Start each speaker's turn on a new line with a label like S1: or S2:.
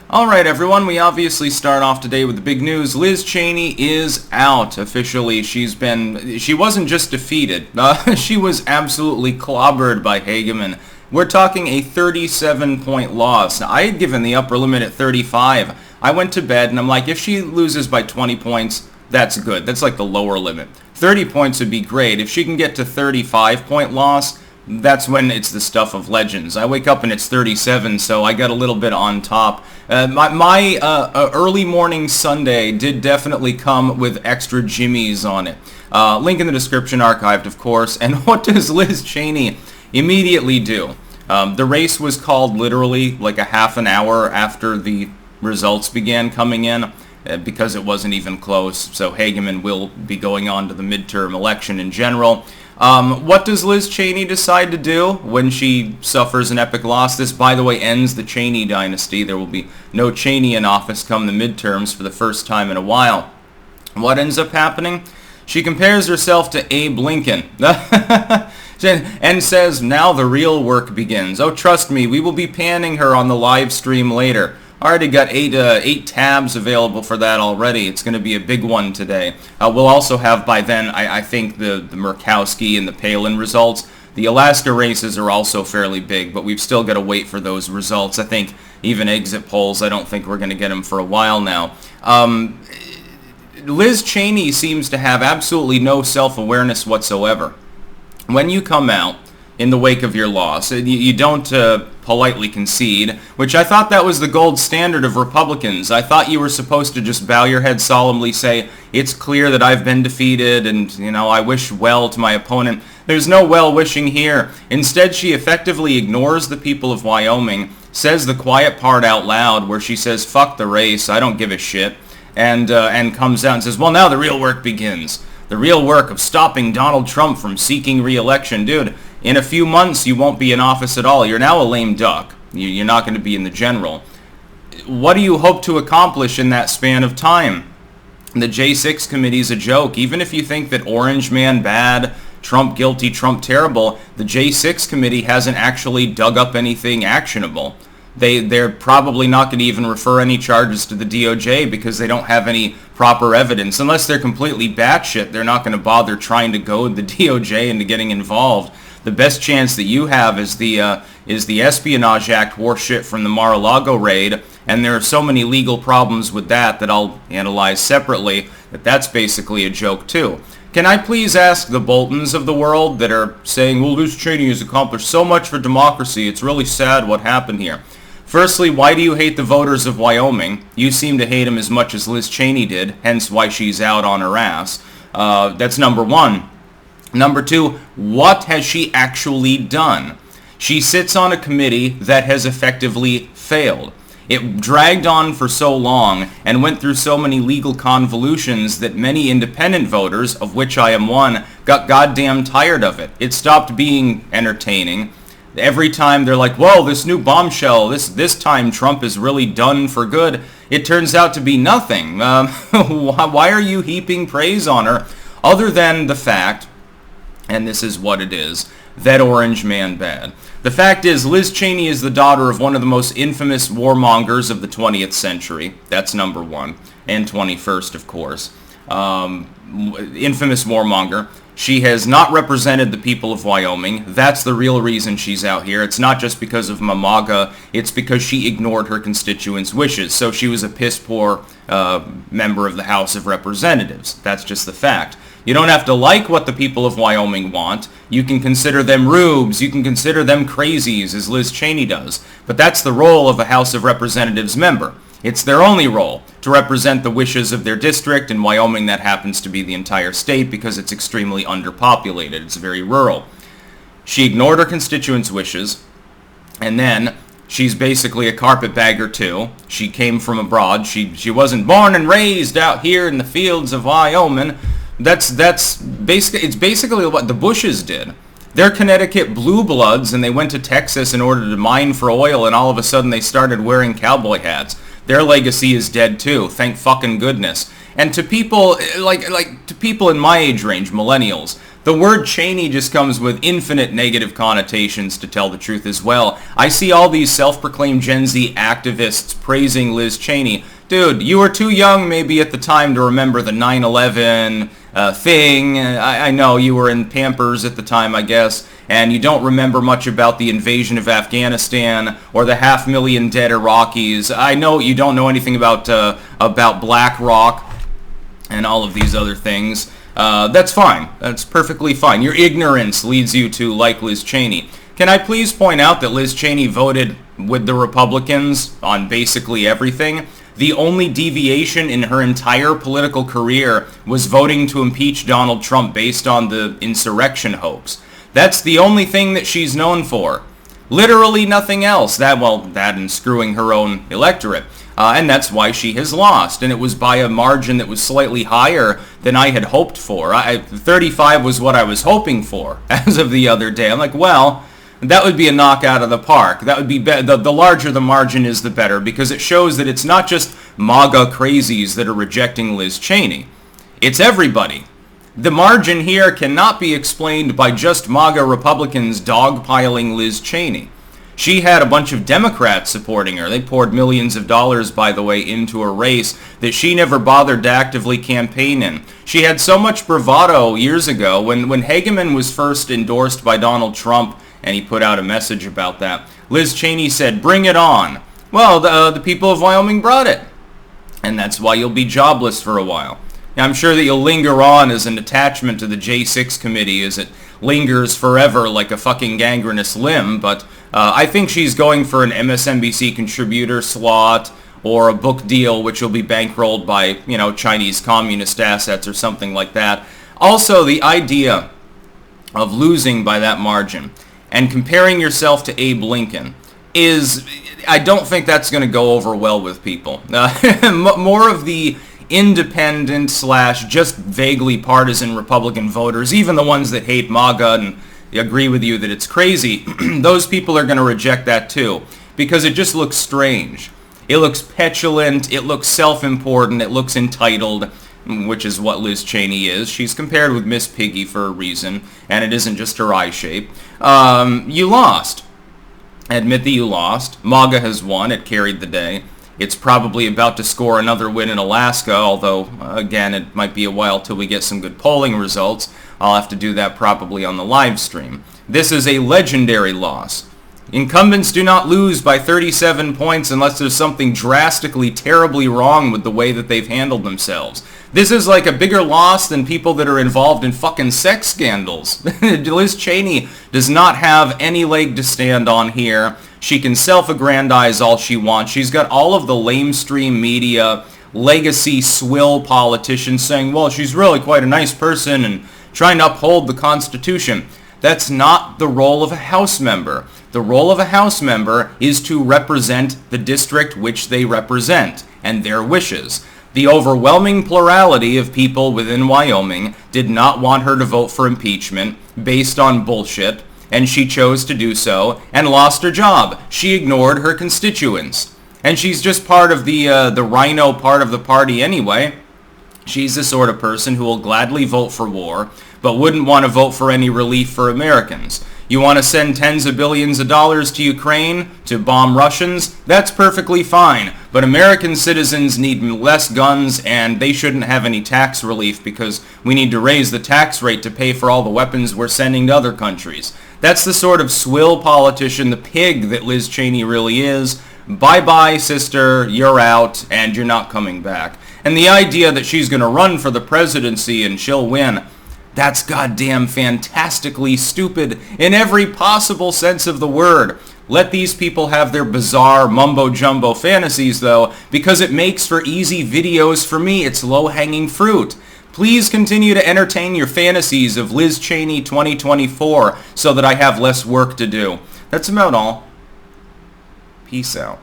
S1: Alright everyone, we obviously start off today with the big news. Liz Cheney is out officially. She wasn't just defeated, she was absolutely clobbered by Hageman. We're talking a 37-point loss. Now, I had given the upper limit at 35. I went to bed and I'm like, if she loses by 20 points, that's good. That's like the lower limit. 30 points would be great. If she can get to 35-point loss, that's when it's the stuff of legends. I wake up and it's 37, so I got a little bit on top. My early morning Sunday did definitely come with extra jimmies on it. Link in the description, archived, of course. And what does Liz Cheney immediately do? The race was called literally like a half an hour after the results began coming in, because it wasn't even close. So Hageman will be going on to the midterm election in general. What does Liz Cheney decide to do when she suffers an epic loss? This, by the way, ends the Cheney dynasty. There will be no Cheney in office come the midterms for the first time in a while. What ends up happening? She compares herself to Abe Lincoln and says, now the real work begins. Oh, trust me, we will be panning her on the live stream later. Already got eight tabs available for that already. It's going to be a big one today. We'll also have by then, I think, the Murkowski and the Palin results. The Alaska races are also fairly big, but we've still got to wait for those results. I think even exit polls, I don't think we're going to get them for a while now. Liz Cheney seems to have absolutely no self-awareness whatsoever. When you come out in the wake of your loss, you don't politely concede, which I thought that was the gold standard of Republicans. I thought you were supposed to just bow your head solemnly, say, it's clear that I've been defeated, and, I wish well to my opponent. There's no well-wishing here. Instead, she effectively ignores the people of Wyoming, says the quiet part out loud, where she says, fuck the race, I don't give a shit, and comes out and says, well, now the real work begins. The real work of stopping Donald Trump from seeking re-election. Dude, in a few months, you won't be in office at all. You're now a lame duck. You're not going to be in the general. What do you hope to accomplish in that span of time? The J6 committee is a joke. Even if you think that Orange Man bad, Trump guilty, Trump terrible, the J6 committee hasn't actually dug up anything actionable. They're probably not going to even refer any charges to the DOJ because they don't have any proper evidence. Unless they're completely batshit, they're not going to bother trying to goad the DOJ into getting involved. The best chance that you have is the Espionage Act horseshit from the Mar-a-Lago raid, and there are so many legal problems with that I'll analyze separately that's basically a joke too. Can I please ask the Boltons of the world that are saying, well, Liz Cheney has accomplished so much for democracy, it's really sad what happened here. Firstly, why do you hate the voters of Wyoming? You seem to hate them as much as Liz Cheney did, hence why she's out on her ass. That's number one. Number two, what has she actually done? She sits on a committee that has effectively failed. It dragged on for so long and went through so many legal convolutions that many independent voters, of which I am one, got goddamn tired of it. It stopped being entertaining. Every time they're like, whoa, this new bombshell, this time Trump is really done for good. It turns out to be nothing. Why are you heaping praise on her other than the fact, and this is what it is, that Orange Man bad. The fact is, Liz Cheney is the daughter of one of the most infamous warmongers of the 20th century. That's number one. And 21st, of course. Infamous warmonger. She has not represented the people of Wyoming. That's the real reason she's out here. It's not just because of Mamaga. It's because she ignored her constituents' wishes. So she was a piss-poor member of the House of Representatives. That's just the fact. You don't have to like what the people of Wyoming want. You can consider them rubes. You can consider them crazies, as Liz Cheney does. But that's the role of a House of Representatives member. It's their only role, to represent the wishes of their district. In Wyoming, that happens to be the entire state because it's extremely underpopulated. It's very rural. She ignored her constituents' wishes, and then she's basically a carpetbagger too. She came from abroad. She wasn't born and raised out here in the fields of Wyoming. It's basically what the Bushes did. They're Connecticut blue bloods, and they went to Texas in order to mine for oil, and all of a sudden they started wearing cowboy hats. Their legacy is dead too, thank fucking goodness. And to people to people in my age range, millennials, The word Cheney just comes with infinite negative connotations, to tell the truth as well. I see all these self-proclaimed Gen Z activists praising Liz Cheney. Dude, you were too young maybe at the time to remember the 9/11 thing. I know you were in Pampers at the time, I guess, and you don't remember much about the invasion of Afghanistan or the 500,000 dead Iraqis. I know you don't know anything about BlackRock and all of these other things. That's fine. That's perfectly fine. Your ignorance leads you to like Liz Cheney. Can I please point out that Liz Cheney voted with the Republicans on basically everything? The only deviation in her entire political career was voting to impeach Donald Trump based on the insurrection hoax. That's the only thing that she's known for. Literally nothing else. That and screwing her own electorate. And that's why she has lost. And it was by a margin that was slightly higher than I had hoped for. 35 was what I was hoping for as of the other day. I'm like, well, that would be a knockout of the park. That would be the larger the margin is, the better, because it shows that it's not just MAGA crazies that are rejecting Liz Cheney. It's everybody. The margin here cannot be explained by just MAGA Republicans dogpiling Liz Cheney. She had a bunch of Democrats supporting her. They poured millions of dollars, by the way, into a race that she never bothered to actively campaign in. She had so much bravado years ago when Hageman was first endorsed by Donald Trump, and he put out a message about that. Liz Cheney said, "Bring it on." Well, the people of Wyoming brought it. And that's why you'll be jobless for a while. Now, I'm sure that you'll linger on as an attachment to the J6 committee as it lingers forever like a fucking gangrenous limb, but I think she's going for an MSNBC contributor slot or a book deal which will be bankrolled by, Chinese communist assets or something like that. Also, the idea of losing by that margin and comparing yourself to Abe Lincoln I don't think that's going to go over well with people. More of the independent / just vaguely partisan Republican voters, even the ones that hate MAGA and agree with you that it's crazy, those people are going to reject that too, because it just looks strange. It looks petulant, it looks self-important, it looks entitled, which is what Liz Cheney is. She's compared with Miss Piggy for a reason, and it isn't just her eye shape. You lost. Admit that you lost. MAGA has won. It carried the day. It's probably about to score another win in Alaska, although, again, it might be a while till we get some good polling results. I'll have to do that probably on the live stream. This is a legendary loss. Incumbents do not lose by 37 points unless there's something drastically, terribly wrong with the way that they've handled themselves. This is like a bigger loss than people that are involved in fucking sex scandals. Liz Cheney does not have any leg to stand on here. She can self-aggrandize all she wants. She's got all of the lamestream media, legacy swill politicians saying, well, she's really quite a nice person and trying to uphold the Constitution. That's not the role of a House member. The role of a House member is to represent the district which they represent and their wishes. The overwhelming plurality of people within Wyoming did not want her to vote for impeachment based on bullshit, and she chose to do so and lost her job. She ignored her constituents. And she's just part of the rhino part of the party anyway. She's the sort of person who will gladly vote for war, but wouldn't want to vote for any relief for Americans. You want to send tens of billions of dollars to Ukraine to bomb Russians? That's perfectly fine. But American citizens need less guns, and they shouldn't have any tax relief because we need to raise the tax rate to pay for all the weapons we're sending to other countries. That's the sort of swill politician, the pig that Liz Cheney really is. Bye-bye, sister, you're out, and you're not coming back. And the idea that she's going to run for the presidency and she'll win, that's goddamn fantastically stupid in every possible sense of the word. Let these people have their bizarre mumbo-jumbo fantasies, though, because it makes for easy videos for me. It's low-hanging fruit. Please continue to entertain your fantasies of Liz Cheney 2024 so that I have less work to do. That's about all. Peace out.